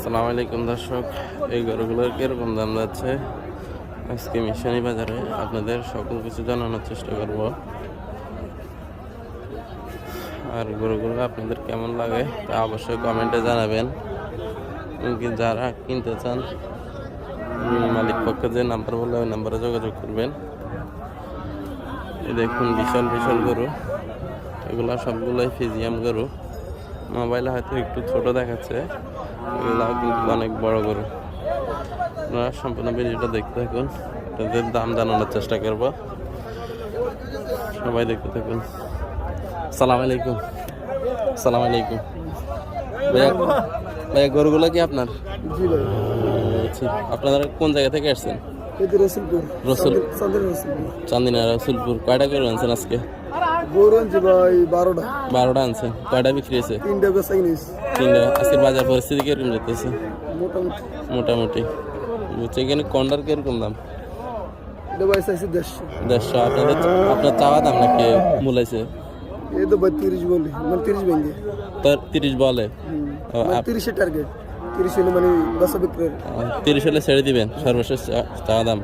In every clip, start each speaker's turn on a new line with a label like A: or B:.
A: আসসালামু আলাইকুম দর্শক, এই গরুগুলোর কীরকম দাম যাচ্ছে আজকে মিশনী বাজারে আপনাদের সকল কিছু জানানোর চেষ্টা করব। আর গরুগুলো আপনাদের কেমন লাগে তা অবশ্যই কমেন্টে জানাবেন। যারা কিনতে চান মালিক পক্ষে যে নাম্বার বললে ওই নাম্বারে যোগাযোগ করবেন। এই দেখুন বিশাল বিশাল গরু, এগুলো সবগুলোই ফিজিয়াম গরু। মোবাইলে হয়তো একটু ছোট দেখাচ্ছে, এগুলো কিন্তু অনেক বড় গরু। আপনারা সম্পূর্ণ ভিডিওটা দেখতে থাকুন, তাদের দাম জানানোর চেষ্টা করব। সবাই দেখতে থাকুন। সালাম আলাইকুম। সালাম আলাইকুম ভাইয়া। ভাইয়া গরুগুলো কি আপনার?
B: জি ভাই।
A: আচ্ছা, আপনারা কোন জায়গা থেকে আসছেন? চান্দিনা রসুলপুর। কয়টা গরু আনছেন আজকে?
B: গরু আনছি ভাই 12টা।
A: 12টা আনছেন। কয়টা বিক্রি হয়েছে?
B: 3টা বেচা কিনেছি।
A: 3টা। আজকের বাজার পরিস্থিতি কিরকম যেতেছে?
B: মোটামুটি
A: মোটামুটি বুঝছে। এখানে কন্ডার কিরকম দাম?
B: এটা ভাই চাইছি 150।
A: আপনার চাওয়া দাম নাকি মূলাইছে?
B: এই তো ভাই 30 বলি, মানে 30 ভেঙে।
A: তার 30 বলে?
B: 30 এর টার্গেট। 30 হলে মানে বেচা বিক্রি।
A: 30 হলে ছেড়ে দিবেন সর্বশেষ চাওয়া দাম?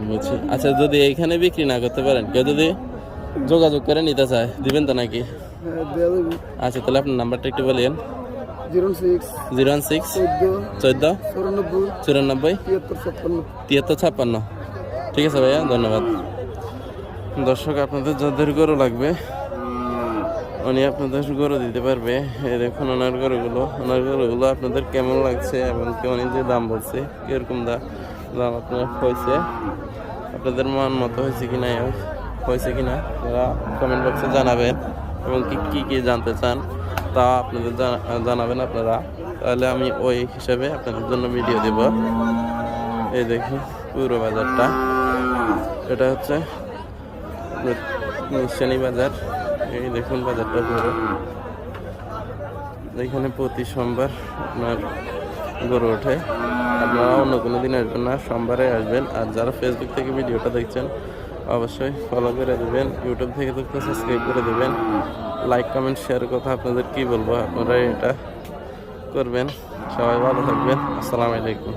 A: বুঝছি। আচ্ছা, যদি এইখানে বিক্রি না করতে পারেন, কেউ যদি যোগাযোগ করে নিতে চায় দিবেন তো নাকি?
B: হ্যাঁ দেওয়া যাবে।
A: আচ্ছা, তাহলে আপনার নাম্বারটা একটু বলেন।
B: 06
A: 14 94 73 56। ঠিক আছে ভাইয়া, ধন্যবাদ। দর্শক, আপনাদের যাদের গরু লাগবে উনি আপনাদের গরু দিতে পারবে। এই দেখুন ওনার গরুগুলো আপনাদের কেমন লাগছে এবং উনি যে দাম বলছে কিরকম দাম আপনার হয়েছে, আপনাদের মন মতো হয়েছে কিনা তারা কমেন্ট বক্সে জানাবেন। এবং কি জানতে চান তা আপনাদের জানাবেন আপনারা, তাহলে আমি ওই হিসাবে আপনাদের জন্য ভিডিও দেব। এই দেখুন পুরো বাজারটা, এটা হচ্ছে মিশনী বাজার। এই দেখুন বাজারটা পুরো। এখানে প্রতি সোমবার আপনার গরু ওঠে। আপনারা অন্য কোনো দিন আসবেন না, সোমবারে আসবেন। আর যারা ফেসবুক থেকে ভিডিওটা দেখছেন অবশ্যই ফলো করে দেবেন, ইউটিউব থেকে দেখতে সাবস্ক্রাইব করে দেবেন। লাইক কমেন্ট শেয়ার কথা আপনাদের কি বলবো, আপনারা এটা করবেন। সবাই ভালো থাকবেন। আসসালামু আলাইকুম।